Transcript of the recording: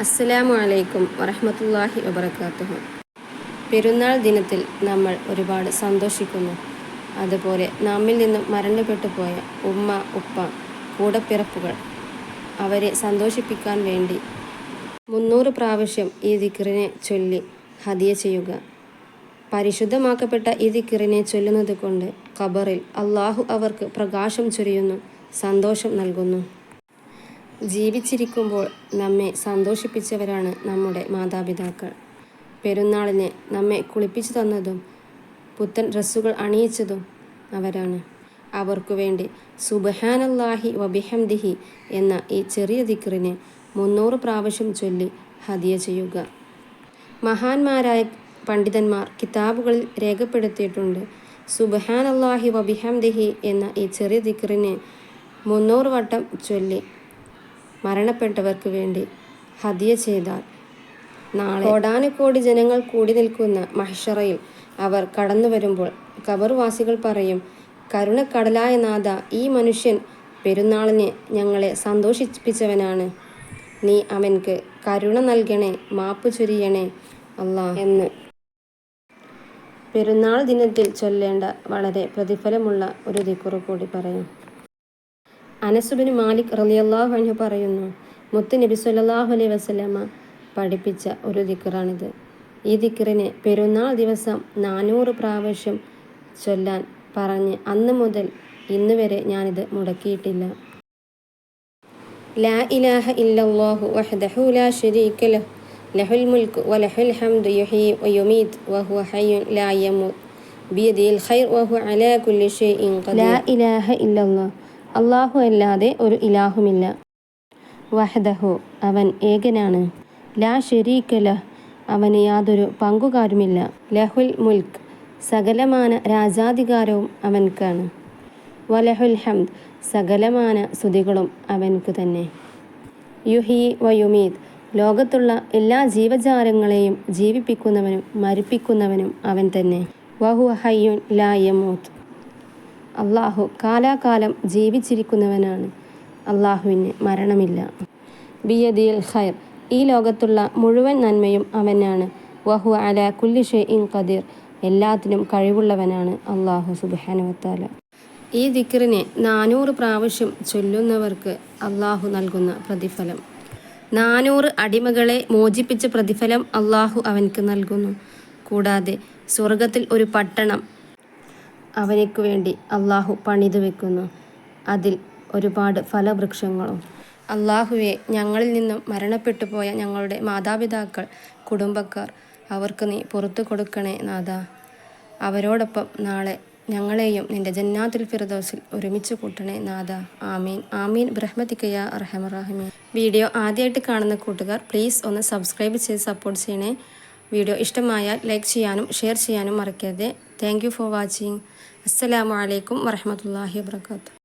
അസ്സലാമു അലൈക്കും വറഹ്മത്തുള്ളാഹി വബറകാതുഹു. പെരുന്നാൾ ദിനത്തിൽ നമ്മൾ ഒരുപാട് സന്തോഷിക്കുന്നു. അതുപോലെ നമ്മിൽ നിന്നും മരണപ്പെട്ടു പോയ ഉമ്മ, ഉപ്പ, കൂടപ്പിറപ്പുകൾ അവരെ സന്തോഷിപ്പിക്കാൻ വേണ്ടി 300 പ്രാവശ്യം ഈ ദിക്റിനെ ചൊല്ലി ഹദിയ ചെയ്യുക. പരിശുദ്ധമാക്കപ്പെട്ട ഈ ദിക്റിനെ ചൊല്ലുന്നത് കൊണ്ട് ഖബറിൽ അള്ളാഹു അവർക്ക് പ്രകാശം ചൊരിയുന്നു, സന്തോഷം നൽകുന്നു. ജീവിച്ചിരിക്കുമ്പോൾ നമ്മെ സന്തോഷിപ്പിച്ചവരാണ് നമ്മുടെ മാതാപിതാക്കൾ. പെരുന്നാളിന് നമ്മെ കുളിപ്പിച്ചു തന്നതും പുത്തൻ ഡ്രസ്സുകൾ അണിയിച്ചതും അവരാണ്. അവർക്കു വേണ്ടി സുബ്ഹാനല്ലാഹി വബിഹംദിഹി എന്ന ഈ ചെറിയ ദിക്റിനെ 300 പ്രാവശ്യം ചൊല്ലി ഹദിയ ചെയ്യുക. മഹാന്മാരായ പണ്ഡിതന്മാർ കിതാബുകളിൽ രേഖപ്പെടുത്തിയിട്ടുണ്ട്. സുബ്ഹാനല്ലാഹി വബിഹംദിഹി എന്ന ഈ ചെറിയ ദിക്റിനെ 300 വട്ടം ചൊല്ലി മരണപ്പെട്ടവർക്ക് വേണ്ടി ഹദിയ ചെയ്താൽ നാളെ കോടാനുകോടി ജനങ്ങൾ കൂടി നിൽക്കുന്ന മഹ്ശറയിൽ അവർ കടന്നു വരുമ്പോൾ ഖബർവാസികൾ പറയും, കരുണക്കടലായ നാഥ, ഈ മനുഷ്യൻ പെരുന്നാളിന് ഞങ്ങളെ സന്തോഷിപ്പിച്ചവനാണ്. നീ അവൻക്ക് കരുണ നൽകണേ, മാപ്പ് ചൊരിയണേ അല്ലാ എന്ന്. പെരുന്നാൾ ദിനത്തിൽ ചൊല്ലേണ്ട വളരെ പ്രതിഫലമുള്ള ഒരു ദിക്റ് കൂടി പറയാം. അനസ് ബിൻ മാലിക് റളിയല്ലാഹു അൻഹു പറയുന്നു, മുത്ത് നബി സല്ലല്ലാഹു അലൈഹി വസല്ലമ പഠിപ്പിച്ച ഒരു ദിക്റാണിത്. ഈ ദിക്റിനെ പെരുന്നാൾ ദിവസം 400 പ്രാവശ്യം ചൊല്ലാൻ പറഞ്ഞ് അന്ന് മുതൽ ഇന്ന് വരെ ഞാനിത് മുടക്കിയിട്ടില്ല. ലാ ഇലാഹ ഇല്ലല്ലാഹു വഹ്ദഹു ലാ ശരീക ലഹു ലഹുൽ മുൽക്കു വലഹുൽ ഹംദു യുഹ്യി വയുമീത് വഹുവ ഹയ്യുൻ ലാ യമൂത് ബിയദിഹിൽ ഖൈർ വഹുവ അലാ കുല്ലി ഷൈഇൻ ഖദീർ. ലാ ഇലാഹ ഇല്ലല്ലാഹ്, അല്ലാഹു അല്ലാതെ ഒരു ഇലാഹുമില്ല. വഹ്ദഹു, അവൻ ഏകനാണ്. ലാ ശരീക ലഹ്, അവന് യാതൊരു പങ്കുകാരുമില്ല. ലഹുൽ മുൽക്ക്, സകലമാന രാജാധികാരവും അവൻക്കാണ്. വലഹുൽ ഹംദ്, സകലമാന സ്തുതികളും അവൻക്ക് തന്നെ. യുഹ്യി വയുമീത്, ലോകത്തുള്ള എല്ലാ ജീവജാലങ്ങളെയും ജീവിപ്പിക്കുന്നവനും മരിപ്പിക്കുന്നവനും അവൻ തന്നെ. വഹുവ ഹയ്യുൻ ലാ യമൂത്, അള്ളാഹു കാലാകാലം ജീവിച്ചിരിക്കുന്നവനാണ്. അള്ളാഹുവിന് മരണമില്ല. ബിയദിൽ ഖൈർ, ഈ ലോകത്തുള്ള മുഴുവൻ നന്മയും അവനാണ്. വഹുവ അലാ കുല്ലി ഷൈഇൻ ഖദീർ, എല്ലാത്തിനും കഴിവുള്ളവനാണ് അള്ളാഹു സുബ്ഹാനഹു വതആല. ഈ ദിക്റിനെ 400 പ്രാവശ്യം ചൊല്ലുന്നവർക്ക് അള്ളാഹു നൽകുന്ന പ്രതിഫലം, 400 അടിമകളെ മോചിപ്പിച്ച പ്രതിഫലം അള്ളാഹു അവൻക്ക് നൽകുന്നു. കൂടാതെ സ്വർഗത്തിൽ ഒരു പട്ടണം അവനക്ക് വേണ്ടി അള്ളാഹു പണിതു വെക്കുന്നു. അതിൽ ഒരുപാട് ഫലവൃക്ഷങ്ങളും. അള്ളാഹുവെ, ഞങ്ങളിൽ നിന്നും മരണപ്പെട്ടു പോയ ഞങ്ങളുടെ മാതാപിതാക്കൾ, കുടുംബക്കാർ, അവർക്ക് നീ പുറത്തു കൊടുക്കണേ നാഥ. അവരോടൊപ്പം നാളെ ഞങ്ങളെയും നിന്റെ ജന്നാത്തുൽ ഫിർദൗസിൽ ഒരുമിച്ച് കൂട്ടണേ നാഥ. ആമീൻ ആമീൻ ബിറഹ്മതിക യാ അർഹമർ റഹീമീൻ. വീഡിയോ ആദ്യമായിട്ട് കാണുന്ന കൂട്ടുകാർ പ്ലീസ് ഒന്ന് സബ്സ്ക്രൈബ് ചെയ്ത് സപ്പോർട്ട് ചെയ്യണേ. വീഡിയോ ഇഷ്ടമായാൽ ലൈക്ക് ചെയ്യാനും ഷെയർ ചെയ്യാനും മറക്കരുത്. Thank you for watching. അസ്സലാമു അലൈക്കും വറഹ്മത്തുള്ളാഹി വബറകാതുഹു.